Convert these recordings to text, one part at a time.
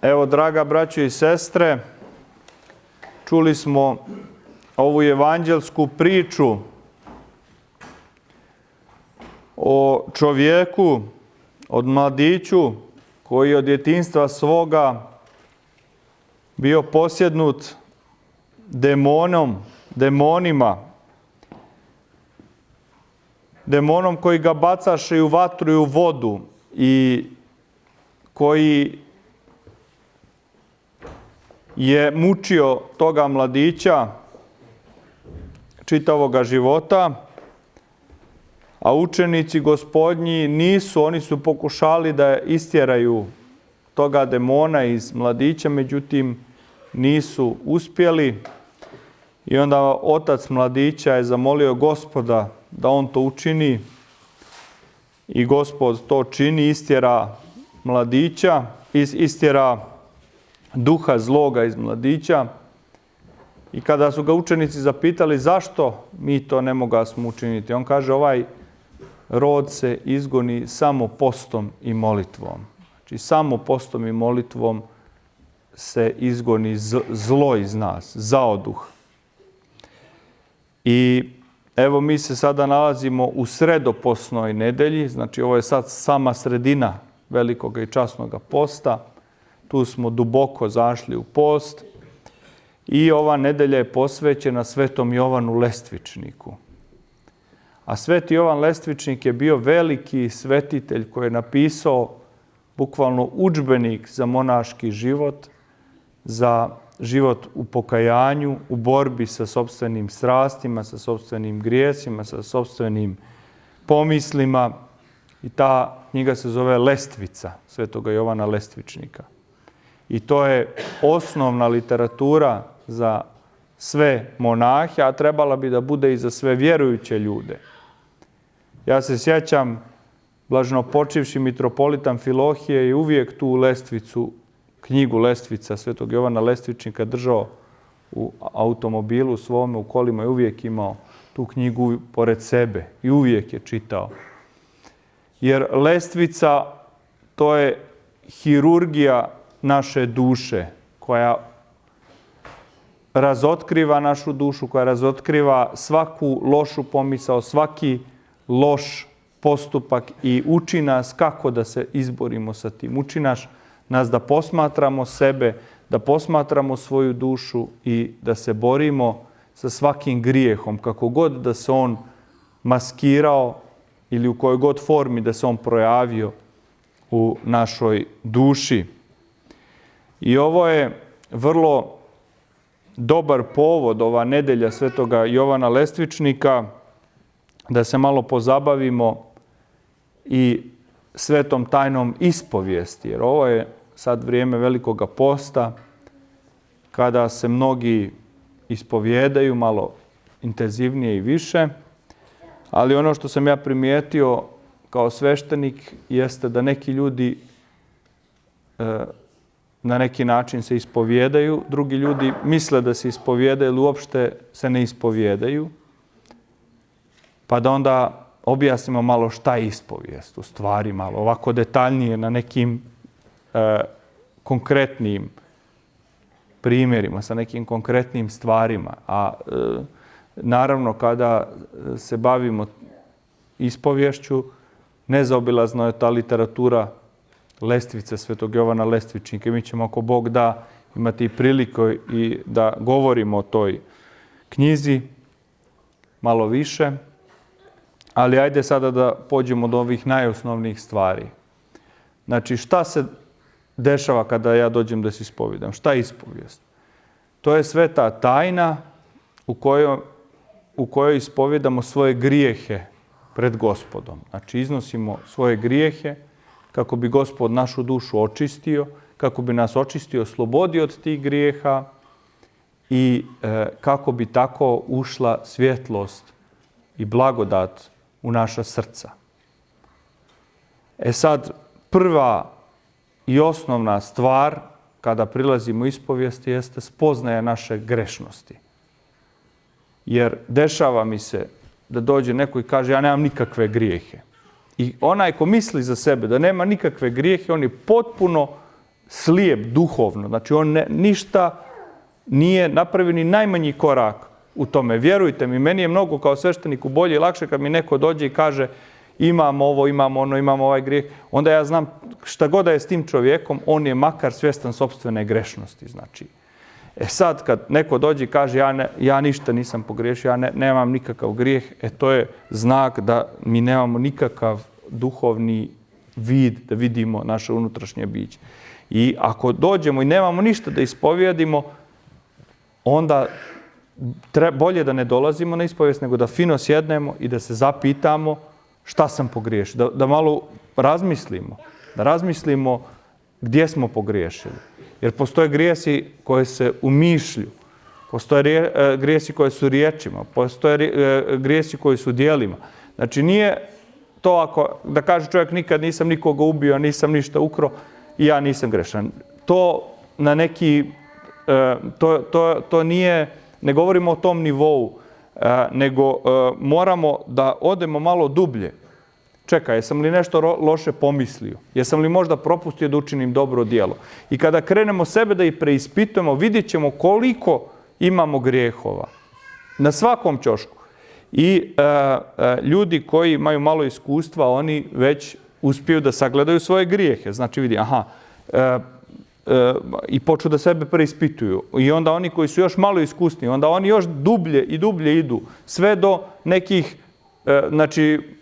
Evo, draga braćo i sestre, čuli smo ovu evanđelsku priču o čovjeku, od mladiću koji od djetinjstva svoga bio posjednut demonom koji ga bacaše i u vatru i u vodu i koji je mučio toga mladića čitavoga života, a učenici Gospodnji nisu, oni su pokušali da istjeraju toga demona iz mladića, međutim nisu uspjeli. I onda otac mladića je zamolio Gospoda da on to učini i Gospod to čini, istjera mladića, istjera duha zloga iz mladića. I kada su ga učenici zapitali zašto mi to ne mogasmo učiniti, on kaže ovaj rod se izgoni samo postom i molitvom. Znači samo postom i molitvom se izgoni zlo iz nas, zaoduh. I evo mi se sada nalazimo u sredoposnoj nedelji, znači ovo je sad sama sredina velikog i časnog posta. Tu smo duboko zašli u post i ova nedelja je posvećena Svetom Jovanu Lestvičniku. A Sveti Jovan Lestvičnik je bio veliki svetitelj koji je napisao bukvalno udžbenik za monaški život, za život u pokajanju, u borbi sa sopstvenim strastima, sa sopstvenim grijesima, sa sopstvenim pomislima. I ta knjiga se zove Lestvica Svetoga Jovana Lestvičnika. I to je osnovna literatura za sve monahe, a trebala bi da bude i za sve vjerujuće ljude. Ja se sjećam, blaženopočivši mitropolit Amfilohije je uvijek tu Lestvicu, knjigu Lestvica Svetog Jovana Lestvičnika držao u automobilu svome, u kolima je uvijek imao tu knjigu pored sebe i uvijek je čitao. Jer Lestvica to je hirurgija naše duše koja razotkriva našu dušu, koja razotkriva svaku lošu pomisao, svaki loš postupak i uči nas kako da se izborimo sa tim. Uči nas da posmatramo sebe, da posmatramo svoju dušu i da se borimo sa svakim grijehom, kako god da se on maskirao ili u kojoj god formi da se on projavio u našoj duši. I ovo je vrlo dobar povod, ova nedelja Svetoga Jovana Lestvičnika, da se malo pozabavimo i svetom tajnom ispovijesti. Jer ovo je sad vrijeme velikoga posta, kada se mnogi ispovjedaju malo intenzivnije i više. Ali ono što sam ja primijetio kao sveštenik jeste da neki ljudi na neki način se ispovjedaju, drugi ljudi misle da se ispovjedaju ili uopšte se ne ispovjedaju. Pa da onda objasnimo malo šta je ispovijest, u stvari malo ovako detaljnije na nekim konkretnim primjerima, sa nekim konkretnim stvarima. A naravno kada se bavimo ispovješću, nezaobilazno je ta literatura Lestvice Svetog Jovana Lestvičnika. Mi ćemo, ako Bog da, imati priliku i da govorimo o toj knjizi malo više. Ali ajde sada da pođemo do ovih najosnovnijih stvari. Znači, šta se dešava kada ja dođem da se ispovijedam? Šta je ispovijest? To je sveta tajna u kojoj ispovjedamo svoje grijehe pred Gospodom. Znači, iznosimo svoje grijehe kako bi Gospod našu dušu očistio, kako bi nas očistio, oslobodio od tih grijeha i kako bi tako ušla svjetlost i blagodat u naša srca. Sad, prva i osnovna stvar kada prilazimo ispovijesti jeste spoznaja naše grešnosti. Jer dešava mi se da dođe neko i kaže ja nemam nikakve grijehe. I onaj ko misli za sebe da nema nikakve grijehe, on je potpuno slijep duhovno. Znači, on ništa nije napravio ni najmanji korak u tome. Vjerujte mi, meni je mnogo kao svešteniku bolje i lakše kad mi neko dođe i kaže imam ovo, imam ono, imam ovaj grijeh. Onda ja znam šta god da je s tim čovjekom, on je makar svjestan sopstvene grešnosti. Znači, sad kad neko dođe i kaže ja ništa nisam pogriješio, ja nemam nikakav grijeh, to je znak da mi nemamo nikakav duhovni vid da vidimo naše unutrašnje biće. I ako dođemo i nemamo ništa da ispovijedimo, onda bolje da ne dolazimo na ispovijest, nego da fino sjednemo i da se zapitamo šta sam pogriješio. Da malo razmislimo. Da razmislimo gdje smo pogriješili. Jer postoje grijesi koje se u mišlju, postoje grijesi koje su riječima, postoje grijesi koji su djelima. Znači nije to ako da kaže čovjek nikad nisam nikoga ubio, nisam ništa ukrao i ja nisam grešan. To na neki, to nije, ne govorimo o tom nivou, nego moramo da odemo malo dublje. Čekaj, jesam li nešto loše pomislio? Jesam li možda propustio da učinim dobro djelo? I kada krenemo sebe da ih preispitujemo, vidjet ćemo koliko imamo grijehova. Na svakom ćošku. I ljudi koji imaju malo iskustva, oni već uspiju da sagledaju svoje grijehe. Znači vidi, i počnu da sebe preispituju. I onda oni koji su još malo iskusni, onda oni još dublje i dublje idu. Sve do nekih, znači,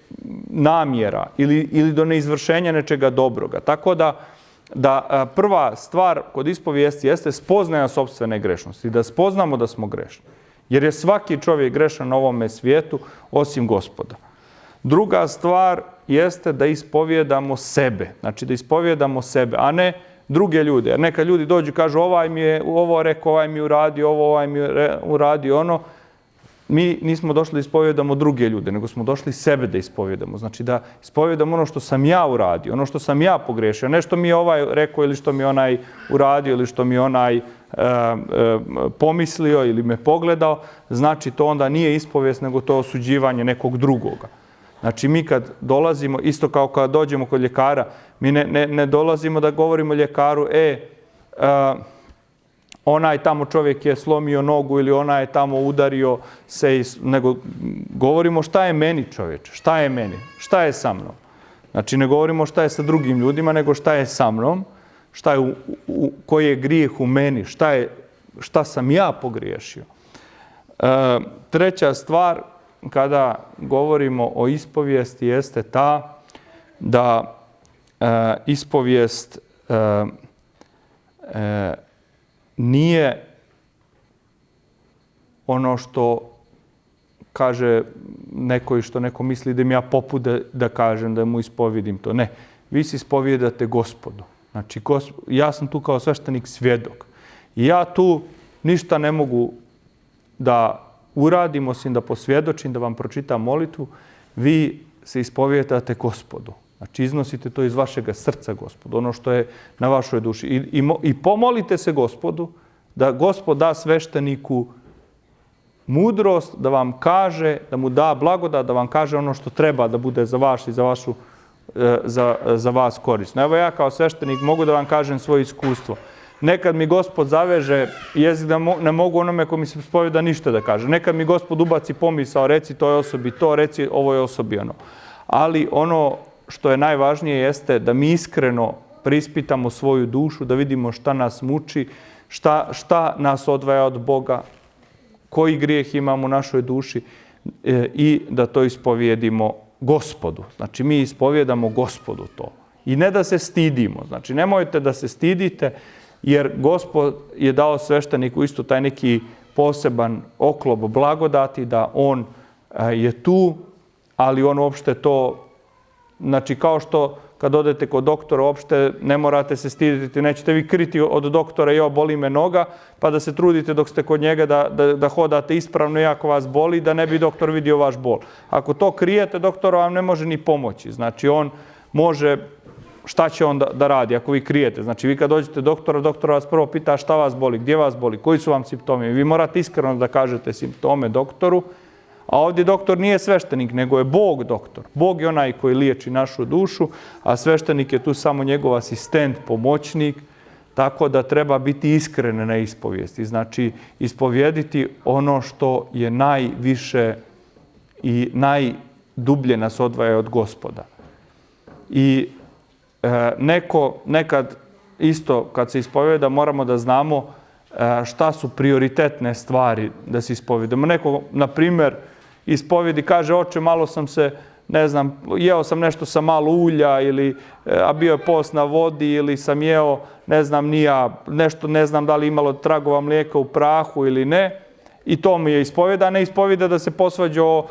namjera ili do neizvršenja nečega dobroga. Tako da prva stvar kod ispovijesti jeste spoznaja sopstvene grešnosti. Da spoznamo da smo grešni. Jer je svaki čovjek grešan na ovome svijetu osim Gospoda. Druga stvar jeste da ispovijedamo sebe. Znači da ispovijedamo sebe, a ne druge ljude. Jer neka ljudi dođu i kažu ovaj mi je ovo rekao, ovaj mi je uradio ovo, ovaj mi je uradio ono. Mi nismo došli da ispovijedamo druge ljude, nego smo došli sebe da ispovijedamo. Znači da ispovijedamo ono što sam ja uradio, ono što sam ja pogrešio. Ne što mi je ovaj rekao ili što mi je onaj uradio ili što mi je onaj pomislio ili me pogledao. Znači to onda nije ispovijest, nego to osuđivanje nekog drugoga. Znači mi kad dolazimo, isto kao kad dođemo kod ljekara, mi ne dolazimo da govorimo ljekaru, onaj tamo čovjek je slomio nogu ili onaj je tamo udario se, nego govorimo šta je meni čovječe, šta je meni, šta je sa mnom. Znači ne govorimo šta je sa drugim ljudima, nego šta je sa mnom, šta je koji je grijeh u meni, šta sam ja pogriješio. Treća stvar, kada govorimo o ispovijesti, jeste ta da ispovijest nije ono što kaže neko i što neko misli da mi ja poput da kažem, da mu ispovijedim to. Ne, vi se ispovijedate Gospodu. Znači, ja sam tu kao sveštenik svjedok. I ja tu ništa ne mogu da uradim, osim da posvjedočim, da vam pročitam molitvu. Vi se ispovijedate Gospodu. Znači, iznosite to iz vašega srca, Gospodu, ono što je na vašoj duši. I pomolite se Gospodu da Gospod da svešteniku mudrost, da vam kaže, da mu da blagodat, da vam kaže ono što treba da bude za vas i za vas korisno. Evo ja kao sveštenik mogu da vam kažem svoje iskustvo. Nekad mi Gospod zaveže jezik da ne mogu onome ko mi se ispovijeda ništa da kaže. Nekad mi Gospod ubaci pomisao, reci toj osobi to, reci ovoj osobi ono. Ali ono što je najvažnije jeste da mi iskreno preispitamo svoju dušu, da vidimo šta nas muči, šta nas odvaja od Boga, koji grijeh imamo u našoj duši i da to ispovijedimo Gospodu. Znači mi ispovijedamo Gospodu to. I ne da se stidimo. Znači nemojte da se stidite, jer Gospod je dao svešteniku isto taj neki poseban oklop blagodati, da on je tu, ali on uopšte to, znači kao što kad odete kod doktora, uopšte ne morate se stiditi, nećete vi kriti od doktora, jo, boli me noga, pa da se trudite dok ste kod njega da hodate ispravno iako vas boli, da ne bi doktor vidio vaš bol. Ako to krijete, doktor vam ne može ni pomoći. Znači on može, šta će on da radi ako vi krijete? Znači vi kad dođete doktora, doktor vas prvo pita šta vas boli, gdje vas boli, koji su vam simptomi. Vi morate iskreno da kažete simptome doktoru. A ovdje doktor nije sveštenik, nego je Bog doktor. Bog je onaj koji liječi našu dušu, a sveštenik je tu samo njegov asistent, pomoćnik, Tako da treba biti iskren na ispovijesti. Znači, ispovjediti ono što je najviše i najdublje nas odvaja od Gospoda. I nekad isto kad se ispovjeda moramo da znamo šta su prioritetne stvari da se ispovjedamo. Neko, na primjer, ispovjedi kaže, oče, malo sam se, ne znam, jeo sam nešto sa malo ulja ili a bio je post na vodi ili sam jeo, ne znam, nešto, ne znam da li imalo tragova mlijeka u prahu ili ne. I to mi je ispovjeda, a ne ispovjeda da se posvađao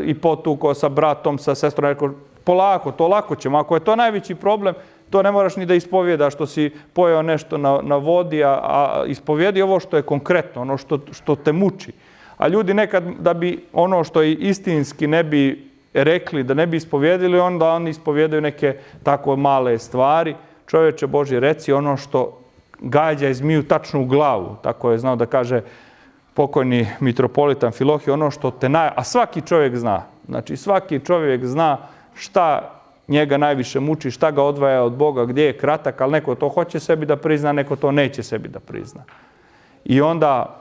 i potukao sa bratom, sa sestrom. Rekao, polako, to lako ćemo. Ako je to najveći problem, to ne moraš ni da ispovjedaš što si pojeo nešto na vodi, a ispovjedi ovo što je konkretno, ono što te muči. A ljudi nekad da bi ono što je istinski ne bi rekli, da ne bi ispovjedili, onda oni ispovjedaju neke tako male stvari. Čovječe Božji, reci ono što gađa zmiju tačno u glavu. Tako je znao da kaže pokojni mitropolit Amfilohije, ono što te a svaki čovjek zna. Znači svaki čovjek zna šta njega najviše muči, šta ga odvaja od Boga, gdje je kratak, ali neko to hoće sebi da prizna, neko to neće sebi da prizna. I onda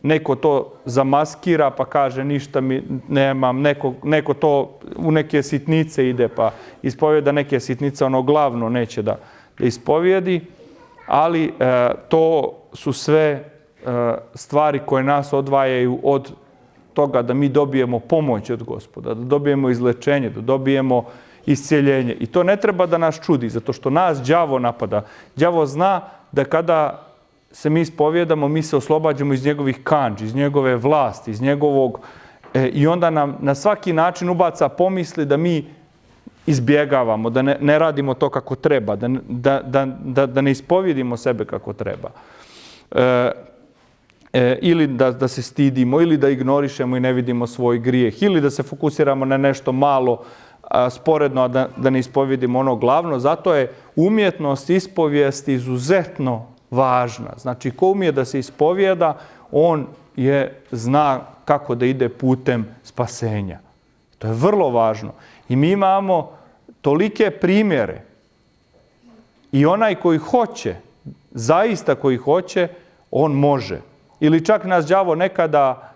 neko to zamaskira pa kaže ništa mi nemam, neko to u neke sitnice ide pa ispovjeda neke sitnice, ono glavno neće da ispovjedi, ali to su sve stvari koje nas odvajaju od toga da mi dobijemo pomoć od Gospoda, da dobijemo izlečenje, da dobijemo iscjeljenje. I to ne treba da nas čudi, zato što nas đavo napada. Đavo zna da kada se mi ispovjedamo, mi se oslobađamo iz njegovih kandži, iz njegove vlasti, iz njegovog... I onda nam na svaki način ubaca pomisli da mi izbjegavamo, da ne radimo to kako treba, da ne ispovjedimo sebe kako treba. Ili da se stidimo, ili da ignorišemo i ne vidimo svoj grijeh, ili da se fokusiramo na nešto malo sporedno, a da ne ispovjedimo ono glavno. Zato je umjetnost ispovijesti izuzetno važna. Znači, ko umije da se ispovijeda, on zna kako da ide putem spasenja. To je vrlo važno. I mi imamo tolike primjere. I onaj koji hoće, zaista koji hoće, on može. Ili čak nas đavo nekada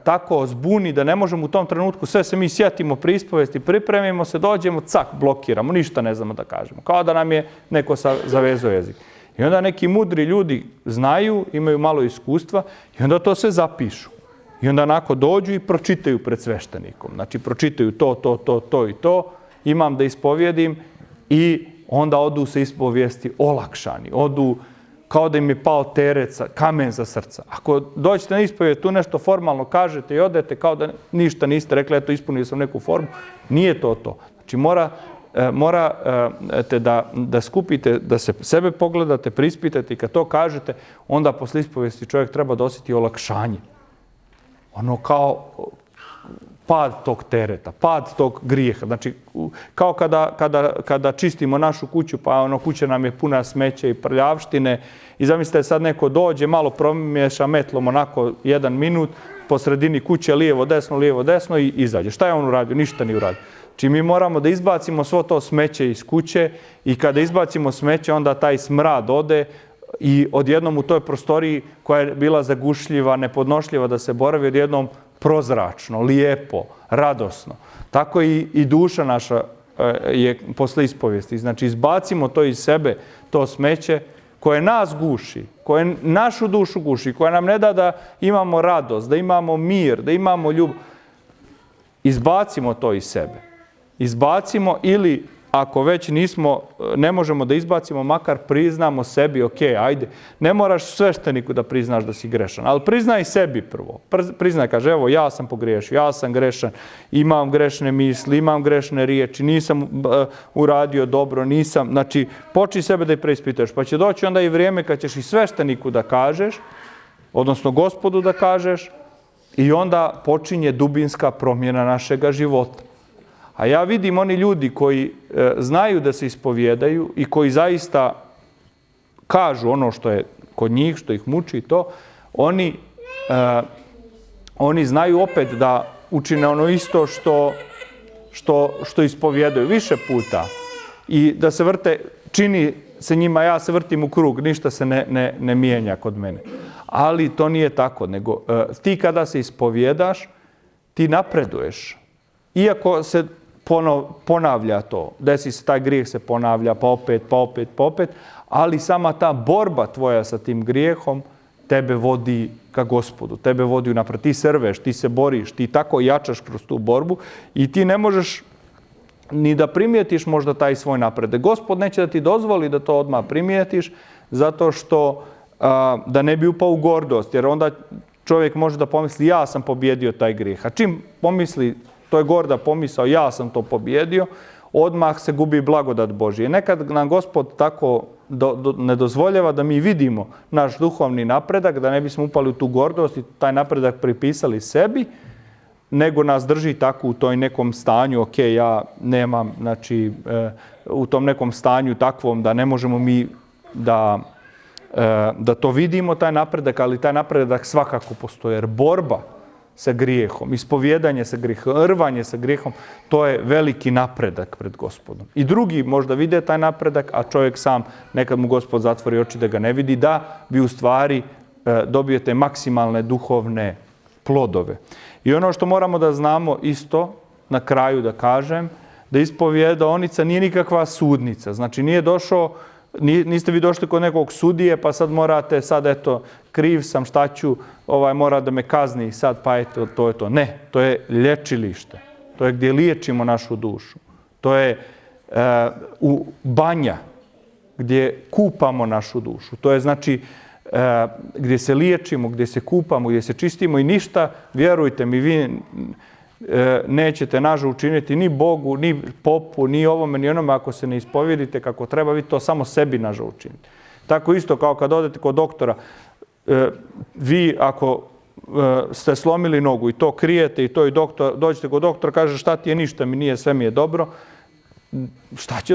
tako zbuni da ne možemo u tom trenutku, sve se mi sjetimo pri ispovijesti, pripremimo se, dođemo, cak, blokiramo, ništa ne znamo da kažemo. Kao da nam je neko zavezao jezik. I onda neki mudri ljudi znaju, imaju malo iskustva i onda to sve zapišu. I onda onako dođu i pročitaju pred sveštenikom. Znači pročitaju to i to, imam da ispovjedim i onda odu se ispovijesti olakšani. Odu kao da im je pao teret, kamen za srca. Ako dođete na ispovijest, tu nešto formalno kažete i odete kao da ništa niste rekli, eto ispunio sam neku formu, nije to to. Znači morate da skupite, da se sebe pogledate, prispitate i kad to kažete, onda posle ispovijesti čovjek treba da osjeti olakšanje. Ono kao pad tog tereta, pad tog grijeha. Znači, kao kada čistimo našu kuću, pa kuća nam je puna smeća i prljavštine i zamislite sad neko dođe, malo promiješa metlom onako 1 minut, po sredini kuće lijevo, desno i izađe. Šta je on uradio? Ništa nije uradio. Znači mi moramo da izbacimo svo to smeće iz kuće i kada izbacimo smeće, onda taj smrad ode i odjednom u toj prostoriji koja je bila zagušljiva, nepodnošljiva da se boravi, odjednom prozračno, lijepo, radosno. Tako i duša naša je posle ispovijesti. Znači izbacimo to iz sebe, to smeće koje nas guši, koje našu dušu guši, koja nam ne da da imamo radost, da imamo mir, da imamo ljubav. Izbacimo to iz sebe. Izbacimo ili ako već ne možemo da izbacimo, makar priznamo sebi, ok, ajde, ne moraš svešteniku da priznaš da si grešan, ali priznaj sebi prvo. Priznaj, kaže, evo, ja sam pogriješio, ja sam grešan, imam grešne misli, imam grešne riječi, nisam uradio dobro, nisam, znači, počni sebe da i preispitaš, pa će doći onda i vrijeme kad ćeš i svešteniku da kažeš, odnosno Gospodu da kažeš, i onda počinje dubinska promjena našega života. A ja vidim oni ljudi koji znaju da se ispovijedaju i koji zaista kažu ono što je kod njih, što ih muči i to, oni znaju opet da učine ono isto što ispovijedaju više puta i da se čini se njima, ja se vrtim u krug, ništa se ne mijenja kod mene. Ali to nije tako, nego ti kada se ispovjedaš, ti napreduješ. Iako se ponavlja to, desi se taj grijeh se ponavlja, pa opet, ali sama ta borba tvoja sa tim grijehom tebe vodi ka Gospodu, tebe vodi unaprijed. Ti se rveš, ti se boriš, ti tako jačaš kroz tu borbu i ti ne možeš ni da primijetiš možda taj svoj napredak. Gospod neće da ti dozvoli da to odmah primijetiš, zato što da ne bi upao u gordost, jer onda čovjek može da pomisli ja sam pobjedio taj grijeh. A čim pomisli, to je gorda pomisao, ja sam to pobjedio, odmah se gubi blagodat Božije. Nekad nam Gospod tako ne dozvoljava da mi vidimo naš duhovni napredak, da ne bismo upali u tu gordost i taj napredak pripisali sebi, nego nas drži tako u toj nekom stanju, ok, ja nemam, znači, u tom nekom stanju takvom da ne možemo mi da to vidimo, taj napredak, ali taj napredak svakako postoji, jer borba sa grijehom, ispovjedanje sa grijehom, rvanje sa grijehom, to je veliki napredak pred Gospodom. I drugi možda vide taj napredak, a čovjek sam, nekad mu Gospod zatvori oči da ga ne vidi, da vi u stvari dobijete maksimalne duhovne plodove. I ono što moramo da znamo isto, na kraju da kažem, da ispovjedaonica nije nikakva sudnica. Znači nije došao, niste vi došli kod nekog sudije pa sad morate, sad eto, kriv sam, šta ću, mora da me kazni sad, pa eto, to je to. Ne, to je lječilište. To je gdje liječimo našu dušu. To je u banja gdje kupamo našu dušu. To je znači gdje se liječimo, gdje se kupamo, gdje se čistimo i ništa, vjerujte mi, vi nećete nažal učiniti ni Bogu, ni popu, ni ovome, ni onome ako se ne ispovjedite kako treba, vi to samo sebi nažal učinite. Tako isto kao kad odete kod doktora, vi ako ste slomili nogu i to krijete i to i doktor, dođete kod doktora, kaže šta ti je, ništa mi nije, sve mi je dobro, šta će,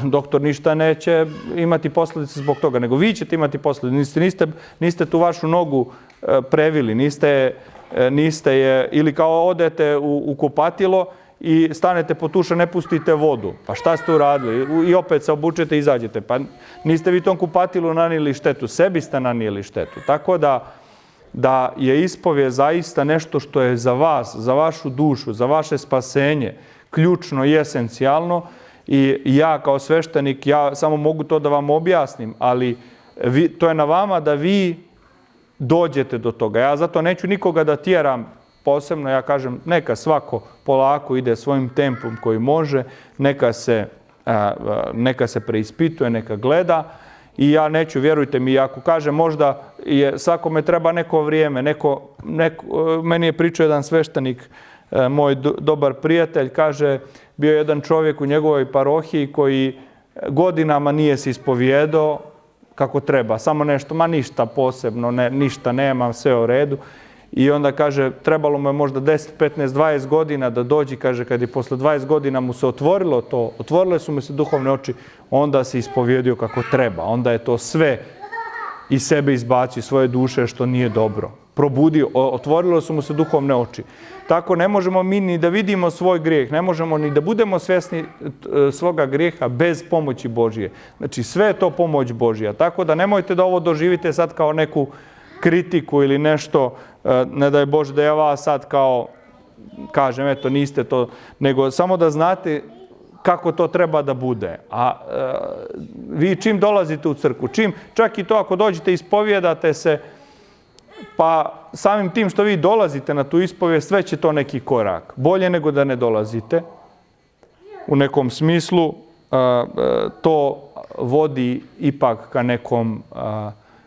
doktor ništa neće imati posljedice zbog toga, nego vi ćete imati posljedice. Niste tu vašu nogu previli, niste je, ili kao odete u kupatilo i stanete po tuša, ne pustite vodu. Pa šta ste uradili? I opet se obučete i izađete. Pa niste vi tom kupatilu nanijeli štetu, sebi ste nanijeli štetu. Tako da je ispovijed zaista nešto što je za vas, za vašu dušu, za vaše spasenje, ključno i esencijalno. I ja kao sveštenik, ja samo mogu to da vam objasnim, ali to je na vama da vi dođete do toga. Ja zato neću nikoga da tjeram posebno, ja kažem neka svako polako ide svojim tempom koji može, neka se preispituje, neka gleda i ja neću, vjerujte mi, ako kažem možda svakome treba neko vrijeme, meni je pričao jedan sveštenik, moj dobar prijatelj, kaže, bio je jedan čovjek u njegovoj parohiji koji godinama nije se ispovjedao kako treba, samo nešto, ma ništa posebno, ništa nemam, sve u redu. I onda kaže, trebalo mu je možda 10, 15, 20 godina da dođi, kaže, kad je posle 20 godina mu se otvorilo to, otvorile su mu se duhovne oči, onda se ispovjedio kako treba. Onda je to sve iz sebe izbacio, svoje duše što nije dobro. Probudio, otvorilo su mu se duhovne oči. Tako ne možemo mi ni da vidimo svoj grijeh, ne možemo ni da budemo svjesni svoga grijeha bez pomoći Božije. Znači sve je to pomoć Božja. Tako da nemojte da ovo doživite sad kao neku kritiku ili nešto, ne daj Bože da ja vas sad kao kažem, eto niste to, nego samo da znate kako to treba da bude. A vi čim dolazite u crkvu, čak i to ako dođete ispovjedate se, pa samim tim što vi dolazite na tu ispovijest, sve će to neki korak. Bolje nego da ne dolazite. U nekom smislu to vodi ipak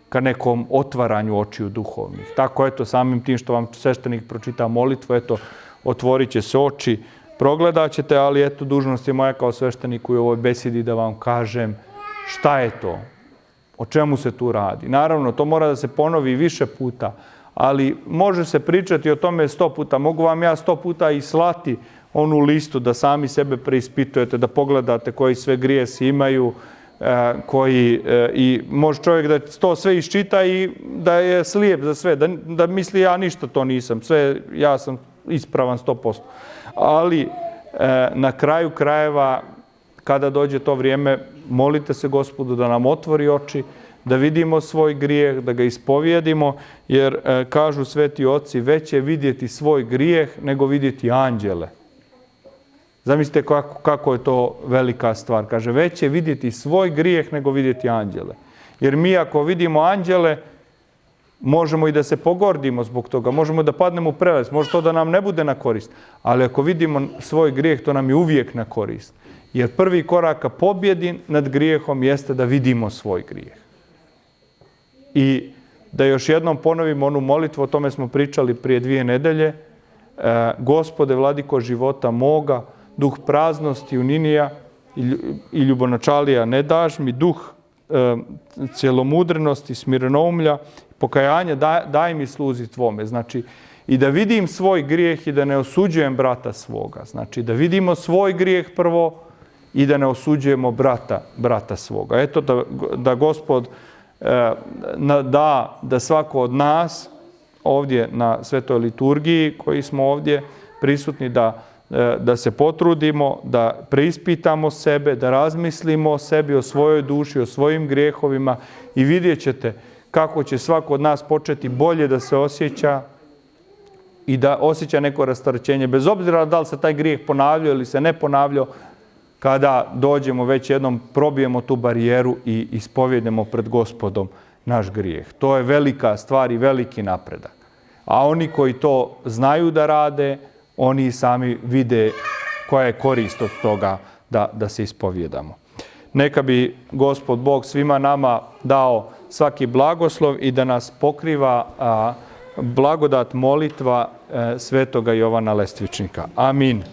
ka nekom otvaranju očiju duhovnih. Tako eto, samim tim što vam sveštenik pročita molitvu, eto, otvorit će se oči, progledat ćete, ali eto, dužnost je moja kao svešteniku u ovoj besedi da vam kažem šta je to. O čemu se tu radi? Naravno, to mora da se ponovi više puta, ali može se pričati o tome 100 puta. Mogu vam ja 100 puta i slati onu listu da sami sebe preispitujete, da pogledate koji sve grijesi imaju, i može čovjek da to sve iščita i da je slijep za sve, da misli ja ništa to nisam, sve ja sam ispravan 100%. Ali na kraju krajeva, kada dođe to vrijeme, molite se Gospodu da nam otvori oči, da vidimo svoj grijeh, da ga ispovijedimo, jer kažu sveti oci, veće je vidjeti svoj grijeh nego vidjeti anđele. Zamislite kako je to velika stvar. Kaže, veće je vidjeti svoj grijeh nego vidjeti anđele. Jer mi ako vidimo anđele, možemo i da se pogordimo zbog toga, možemo da padnemo u prelest, može to da nam ne bude na korist. Ali ako vidimo svoj grijeh, to nam je uvijek na korist. Jer prvi korak ka pobjedi nad grijehom jeste da vidimo svoj grijeh. I da još jednom ponovimo onu molitvu, o tome smo pričali prije 2 nedelje. Gospode, vladiko života moga, duh praznosti, uninija i ljubonačalija ne daš mi, duh cjelomudrenosti, smirenoumlja, pokajanja daj mi sluzi tvome. Znači, i da vidim svoj grijeh i da ne osuđujem brata svoga. Znači, da vidimo svoj grijeh prvo i da ne osuđujemo brata svoga. Eto, da Gospod da svako od nas ovdje na svetoj liturgiji koji smo ovdje prisutni da se potrudimo, da preispitamo sebe, da razmislimo o sebi, o svojoj duši, o svojim grijehovima i vidjet ćete kako će svako od nas početi bolje da se osjeća i da osjeća neko rasterećenje. Bez obzira da li se taj grijeh ponavljao ili se ne ponavljao, kada dođemo već jednom, probijemo tu barijeru i ispovjedamo pred Gospodom naš grijeh. To je velika stvar i veliki napredak. A oni koji to znaju da rade, oni sami vide koja je korist od toga da se ispovjedamo. Neka bi Gospod Bog svima nama dao svaki blagoslov i da nas pokriva blagodat molitva svetoga Jovana Lestvičnika. Amin.